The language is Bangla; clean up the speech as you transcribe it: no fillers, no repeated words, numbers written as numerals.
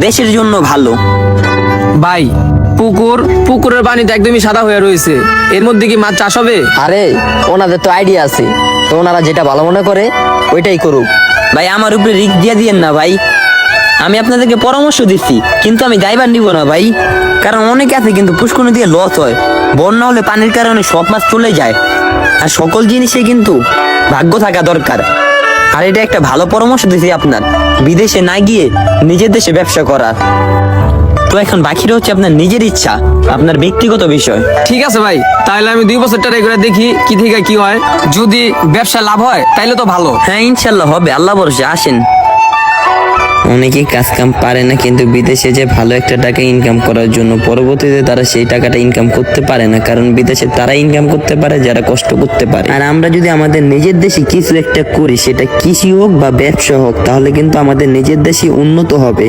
দেশের জন্য ভালো। ভাই পুকুরের পানি তো একদমই সাদা হয়ে রয়েছে, এর মধ্যে কি মাছ চাষ হবে? আরে ওনাদের তো আইডিয়া আছে, তো ওনারা যেটা ভালো মনে করে ওইটাই করুক। ভাই আমার উপরে রিস্ক দিয়ে দিয়েন না ভাই, আমি আপনাদেরকে পরামর্শ দিচ্ছি, কিন্তু আমি দায়ভার নিব না ভাই। কারণ অনেকে আছে কিন্তু পুষ্করণী দিয়ে লস হয়, বন্যা হলে পানির কারণে সব মাছ চলে যায়। আর সকল জিনিসে কিন্তু ভাগ্য থাকা দরকার। আর এটা একটা ভালো পরামর্শ দিচ্ছি আপনার, বিদেশে না গিয়ে নিজের দেশে ব্যবসা করার। তো এখন বাকি হচ্ছে আপনার নিজের ইচ্ছা, আপনার ব্যক্তিগত বিষয়। ঠিক আছে ভাই, তাহলে আমি 2 বছর ট্রাই করে দেখি কি থেকে কি হয়। যদি ব্যবসা লাভ হয় তাইলে তো ভালো। হ্যাঁ ইনশাল্লাহ হবে, আল্লাহ ভরসা, আসেন। অনেকেই কাজ কাম পারে না, কিন্তু বিদেশে যে ভালো একটা টাকা ইনকাম করার জন্য পরবর্তীতে তারা সেই টাকাটা ইনকাম করতে পারে না, কারণ বিদেশে তারা ইনকাম করতে পারে যারা কষ্ট করতে পারে। আর আমরা যদি আমাদের নিজের দেশে কিছু একটা করি, সেটা কৃষি হোক বা ব্যবসা হোক, তাহলে কিন্তু আমাদের নিজের দেশে উন্নত হবে।